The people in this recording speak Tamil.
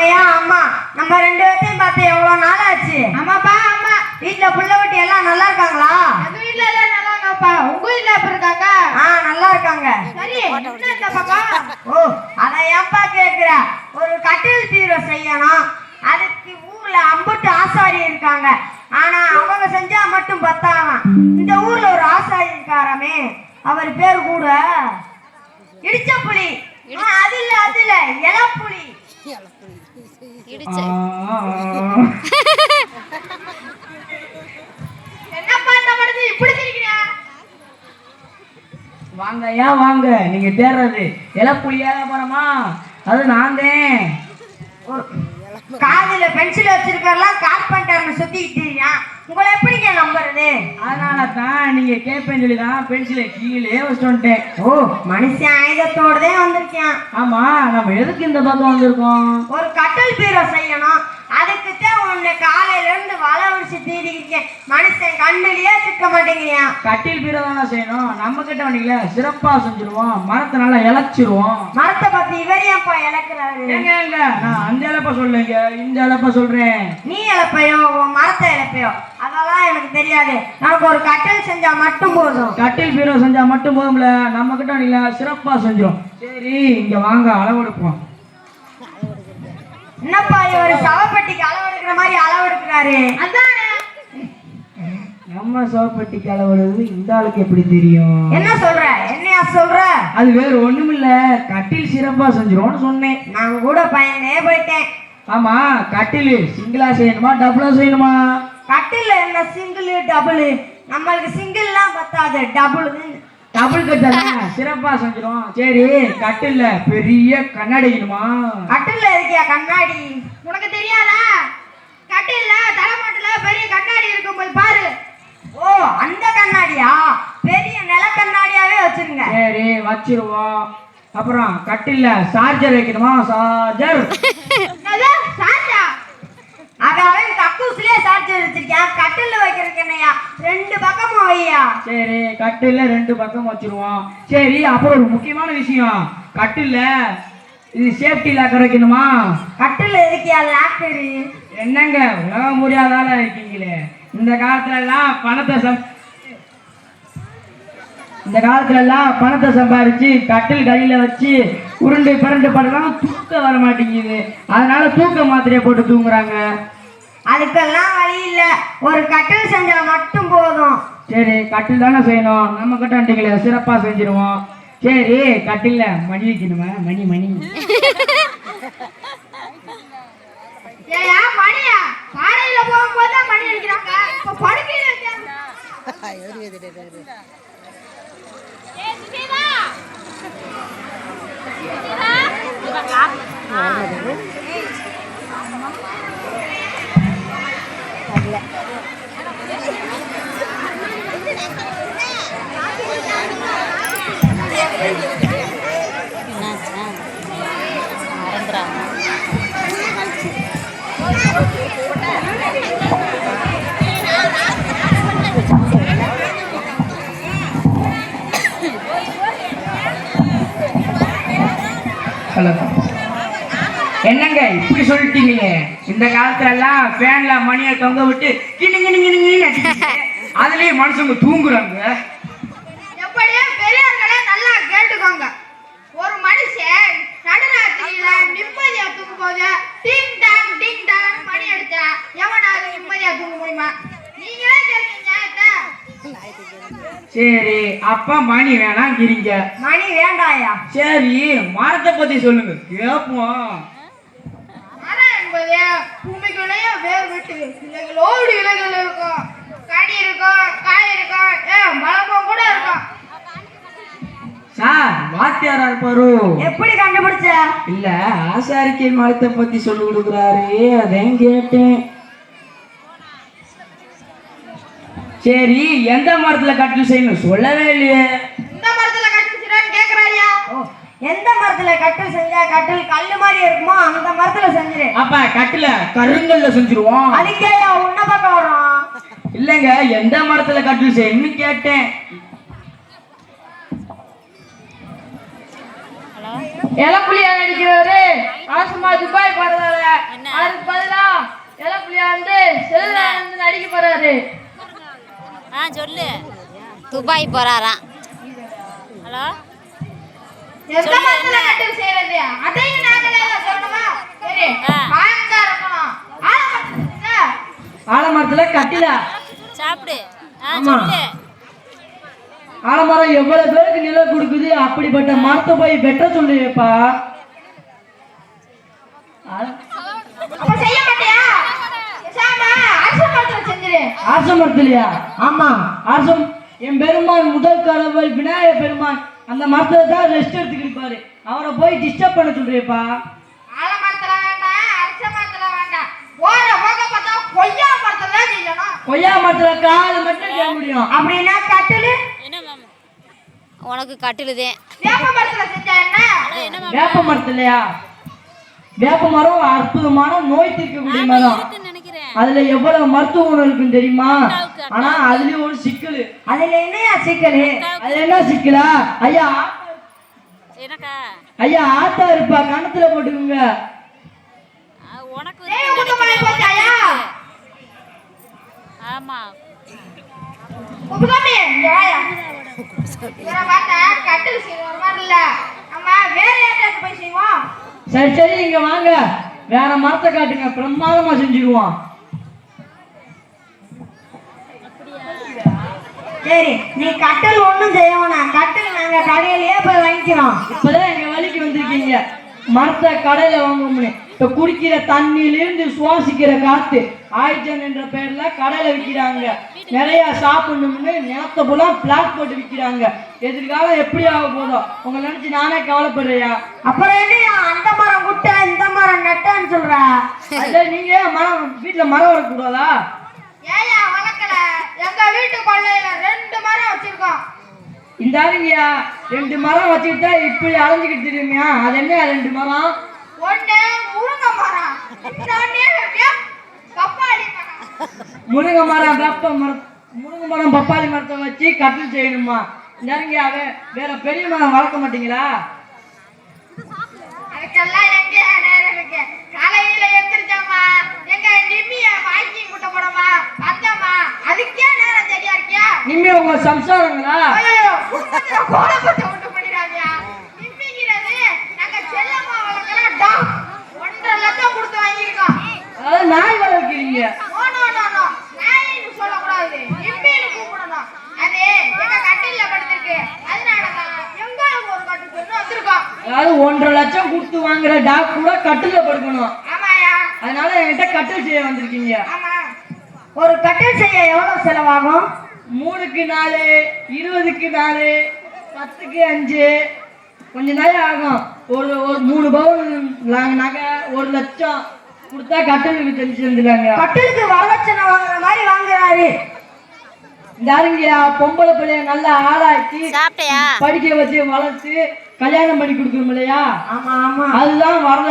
ஐயா அம்மா, நம்ம ரெண்டு பேர்த்தையும் பார்த்து எவ்வளவு நாள் ஆச்சு? ஆமாப்பா ஆமா. வீட்டுல புள்ள குட்டி எல்லாம் நல்லா இருக்காங்களா? எங்க வீட்டுல எல்லாம் நல்லா இருக்காப்பா. உங்க வீட்டுல எப்படி இருக்காங்க? நல்லா இருக்காங்க. சரி, என்ன இந்த பக்கம்? ஓ, அத ஏன்பா கேக்குற? ஒரு கட்டில் பீரோ செய்யணும். அதுக்கு ஊர்ல அம்புட்டு ஆசாரி இருக்காங்க. ஆனா அவங்க செஞ்சா மட்டும் பத்தாம. இந்த ஊர்ல ஒரு ஆசாரி இருக்காராமே, அவர் பேர் கூட இடிச்ச புலி. அது இல்ல இளப்புலி. என்னப்பா இந்த மனுஷன் இப்படி சிரிக்கிறா? வாங்க ஐயா வாங்க. நீங்க தேடுறது இளப்புலியாக போறோமா? அது நான் தான். காதுல பென்சில் வச்சிருக்கலாம் கார்பெண்டர்னு சுத்திக்கிட்டு இருக்கான். உங்களை எப்படிங்க நம்புறது? அதனால தான் நீங்க கேட்பேன்னு சொல்லி தான் பென்சிலை கீழே வச்சுட்டு வந்துட்டேன். ஓ, மனுஷன் ஆயுதத்தோடதே வந்திருக்கேன். ஆமா, நம்ம எதுக்கு இந்த பக்கம் வந்திருக்கோம்? ஒரு கட்டில் பீரோ செய்யணும். அதுக்குத்தான் உன்னை காலையில இருந்து வலை வச்சு தீடிக்கிட்டேன். மனுஷன் கண்ணுலயே சிக்க மாட்டேங்கிறியா? கட்டில் பீரோ தானே செய்யணும். நம்ம கிட்ட வந்தீங்களே, சிறப்பா செஞ்சிருவோம். மரத்தை நல்லா இழைச்சிருவோம். மரத்தை பத்தி இவர் ஏன்ப்பா இழக்கிறாரு? எங்க நான் அந்த இழப்ப சொல்லுங்க, இந்த இழப்ப சொல்றேன். நீ இழப்பையோ உன் மரத்தை இழப்பையோ அதெல்லாம் எனக்கு தெரியாது. நமக்கு ஒரு கட்டில் செஞ்சா மட்டும் போதும். கட்டில் பீரோ செஞ்சா மட்டும் போதும்ல. நம்ம கிட்ட வந்தீங்களா, சிறப்பா செஞ்சிரும். சரி, இங்க வாங்க அளவு எடுப்போம். என்னப்பா இவர் சவப்பெட்டிக்கு அளவு எடுக்கிற மாதிரி அளவு எடுக்கிறாரு? அதானே நம்ம சவப்பெட்டிக்கு அளவு எடுக்கிறது இந்த ஆளுக்கு எப்படி தெரியும்? என்ன சொல்ற? என்னையா சொல்ற? அது வேற ஒண்ணுமில்ல, கட்டில் சிறப்பா செஞ்சிரும்னு சொன்னேன். நான் கூட பயனே போயிட்டேன். ஆமா, கட்டில் சிங்கிளா செய்யணுமா டபுளா செய்யணுமா? கட்டில் என்ன சிங்கிள் டபுள்? நம்மளுக்கு சிங்கிள்லாம் பத்தாது, டபுள். டபுள் கட்டல சிறப்பா செஞ்சிரும். சரி, கட்டில்ல பெரிய கண்ணாடி வேணுமா? கட்டில்ல இருக்கியா கண்ணாடி? உனக்கு தெரியாதா? கட்டில்ல தலைமாட்டுல பெரிய கண்ணாடி இருக்கும், போய் பாரு. ஓ, அந்த கண்ணாடியா? பெரிய நில கண்ணாடியாவே வச்சிருங்க. சரி, வச்சிருவோம். அப்புறம் கட்டில்ல சார்ஜர் வைக்கணுமா? சார்ஜர் சாச்சா அவன் கக்கூஸ்லயே சார்ஜர் வச்சிருக்கேன். கட்டில்ல வைக்கிறதுக்கு என்னையா? ரெண்டு பக்கமும் வையா. சரி, கட்டில்ல ரெண்டு பக்கம் வச்சிருவோம். சரி, அப்புறம் ஒரு முக்கியமான விஷயம், கட்டில்ல இது சேஃப்டி லாக்கர் வைக்கணுமா? கட்டில்ல இருக்கியா லாக்கரு? என்னங்க உலக முடியாதால இருக்கீங்களே. இந்த காலத்துல எல்லாம் பணத்தை சம்பாரிச்சு கட்டில் கையில வச்சு உருண்டு பிறண்டு படலாம் தூக்கம் வர மாட்டேங்குது. அதனால தூக்க மாத்திரையை போட்டு தூங்குறாங்க. அதுக்கெல்லாம் வழி இல்ல, ஒரு கட்டில் செஞ்சா மட்டும் போதும். சரி, கட்டில் தானே செய்யணும். நம்ம கிட்ட வண்டிகளை சிறப்பா செஞ்சிருவோம். சரி, கட்டில்ல மணி வைக்கணுமா? மணி ஏயா மணியா? காலையில போகும்போது தான் மணி அடிக்கிறாங்க. இப்ப படுக்கையில என்னங்க இப்படி சொல்லிட்டீங்களே? இந்த காலத்துல எல்லாம் ஃபேன்ல மணியை தொங்க விட்டு அதுலயே மனுஷங்க தூங்குறாங்க. எப்படியே பெரியவர்களே நல்லா கேட்டுக்கோங்க. ஒரு மனுஷன் நடுராத்திரியில நிம்மதியா தூங்கும் போது டிங் டாங் மணி அடிச்சா எவனாவது நிம்மதியா தூங்க முடியுமா? நீங்களே கேளுங்க. சரி, அப்ப மணி வேணாங்கிறீங்க. மணி வேண்டாயா? சரி, மரத்தை பத்தி சொல்லுங்க கேப்போம். மரம் என்பது பூமிக்குள்ளேயே வேர் விட்டு இலைகளோடு இலைகள் இருக்கும், கனி இருக்கும், காய் இருக்கும், மரமும் கூட இருக்கும். சார், வாத்தியாரா இருப்பாரு. எப்படி கண்டுபிடிச்ச? இல்ல, ஆசாரிக்கை மரத்தை பத்தி சொல்லி கொடுக்குறாரு, அதையும் கேட்டேன். சரி, எந்த மரத்துல கட்டில் செய்யணும் சொல்லவே இல்லையே. இந்த மரத்துல கட்டில் செய்யறான்னு கேக்குறாயா? எந்த மரத்துல கட்டில் செஞ்சா கட்டில் கல்லு மாதிரி இருக்குமோ அந்த மரத்துல செஞ்சிரு. அப்ப கட்டில கருங்கல்ல செஞ்சிருவோம். அதுக்கேயா உன்ன பக்கம் வரும்? இல்லங்க, எந்த மரத்துல கட்டில் செய்யணும்னு கேட்டேன். இளப்புலியா நடிக்கிறவரு அவசரமா துபாய் போறதால அதுக்கு பதிலா இளப்புலியா வந்து செல்ல வந்து நடிக்க போறாரு. சொல்லு. துபாய் போறாராம். ஹலோ, எந்த மரத்துல கட்டில் செய்யறது அதையும் நாங்களே சொல்லணுமா? சரி, ஆயங்கா இருக்கணும். ஆலமரத்துல கட்டிலா சாப்பிடு. ஆமா. சொல்லு. ஆலமரம் எவ்வளவு பேருக்கு நிலம் கொடுக்குது, அப்படிப்பட்ட மரத்தை போய் வெட்ட சொல்லுவேப்பா. அப்ப செய்ய மாட்டியா? பேசாம அரச மரத்துல செஞ்சிரு. அரச மரத்துலயா? ஆமா, அரசம். என் பெருமான் முதல் கடவுள் விநாயகர் பெருமான் அந்த மரத்துல தான் ரெஸ்ட் எடுத்துக்கிட்டு அவரை போய் டிஸ்டர்ப் பண்ண சொல்றியப்பா. ஆலமரத்துல வேண்டாம், அரச மரத்துல வேண்டாம். ஓர போக பார்த்தா கொய்யா மரத்துல தான் செய்யணும். கொய்யா மரத்துல கால் மட்டும் செய்ய முடியும். அப்படின்னா கட்டிலு என்ன மாமா? உனக்கு கட்டிலுதே. வேப்ப மரத்துல செஞ்சா என்ன? வேப்ப மரத்துலயா? வேப்ப மரம் அற்புதமான நோய் தீர்க்கக்கூடிய மரம். இருக்குன்னு நினைக்கிறேன். அதுல எவ்வளவு மருத்துவ குணம் இருக்குன்னு தெரியுமா? ஆனா அதுலயும் ஒரு சிக்கல். அதுல என்னையா சிக்கலு? அது என்ன சிக்கலா? ஐயா எனக்கா? ஐயா ஆத்தா இருப்பா, கணத்துல போட்டுக்குங்க. உனக்கு ஏய், உங்க போச்சாயா? ஆமா. உபகாமி ஜாயா. இவர பார்த்தா கட்டில் செய்யற மாதிரி இல்ல. நம்ம வேற யார்கிட்ட போய் செய்வோம்? சரி சரி, இங்க வாங்க, வேற மரத்தை காட்டுங்க, பிரமாதமா செஞ்சிருவோம். சரி, நீ கட்டில் ஒண்ணும் செய்ய வேணாம். கட்டில் நாங்க கடையிலேயே போய் வாங்கிக்கிறோம். இப்பதான் எங்க வழிக்கு வந்திருக்கீங்க. மரத்தை கடையில வாங்கணும்னு இப்ப குடிக்கிற தண்ணியிலிருந்து சுவாசிக்கிற காத்து ஆக்சிஜன் என்ற பெயர்ல கடையில விற்கிறாங்க. நிறைய சாப்பிடணும்னு நிலத்தை போல பிளாட் போட்டு விற்கிறாங்க. எதிர்காலம் எப்படி ஆக போதும் உங்களை நினைச்சு நானே கவலைப்படுறியா? அப்புறம் என்னையா அந்த மரம் குட்ட இந்த மரம் நட்டன்னு சொல்ற? அதே நீங்க மரம் வீட்டுல மரம் வரக்கூடாதா? ஏயா வளர்க்கல? எங்க வீட்டு கொள்ளையில 2 மரம் வச்சிருக்கோம். இந்த ஆளுங்கயா 2 மரம் வச்சுக்கிட்டா இப்படி அலைஞ்சுக்கிட்டு தெரியுமையா? அது என்ன 2 மரம்? ஒண்ணு முருங்கை மரம், இன்னொன்னு பப்பாளி மரம். முருங்கை மரம், வேப்ப மரம், முருங்கை மரம், பப்பாளி மரத்தை வச்சு கட்டில் செய்யணுமா? இந்தாருங்கயா வேற பெரிய மரம் வளர்க்க மாட்டீங்களா? அதுக்கெல்லாம் எங்க நேரம் இருக்கு? காலையில எந்திரிச்சாமா எங்க நிம்மிய வாங்கி முட்டை போடமா அத்தம்மா, அதுக்கே நேரம் சரியா இருக்கியா? நிம்மி உங்க சம்சாரங்களா? ஐயோ, குடும்பத்துல கோலப்பட்ட உண்டு பண்ணிடாதியா. நிம்மிங்கிறது நாங்க செல்லம்மா வளர்க்குற டாக். 1.5 லட்சம் கொடுத்து வாங்கியிருக்கோம். அதாவது நாய் வளர்க்கிறீங்க? நோ நோ நோ நோ, நாயின்னு சொல்லக்கூடாது, நிம்மின்னு கூப்பிடணும். அது எங்க கட்டில்ல படுத்திருக்கு. அதனாலதான் எங்களுக்கு ஒரு கட்டு கொண்டு வந்திருக்கோம். அதாவது 1.5 லட்சம் கொடுத்து வாங்குற டாக் கூட கட்டில படுக்கணும். ஆமாயா, அதனால என்கிட்ட கட்டில் செய்ய வந்திருக்கீங்க. ஆமா. ஒரு கட்டில் செய்ய எவ்வளவு செலவாகும்? 3க்கு 4, 20க்கு 4, 10க்கு 5, கொஞ்ச நாள் ஆகும். ஒரு 3 பவுன் நகை 1 லட்சம் கொடுத்தா கட்டிலுக்கு தெரிஞ்சு வந்துடுறாங்க. கட்டிலுக்கு வரதட்சணை வாங்குற மாதிரி வாங்குறாரு. இந்தாருங்கயா பொம்பளை பிள்ளைய நல்லா ஆளாக்கி சாப்பிட்டியா? படிக்க வச்சு வளர்த்து கல்யாணம் பண்ணி கொடுக்கணும் இல்லையா? ஆமா ஆமா. அதுதான் வரல.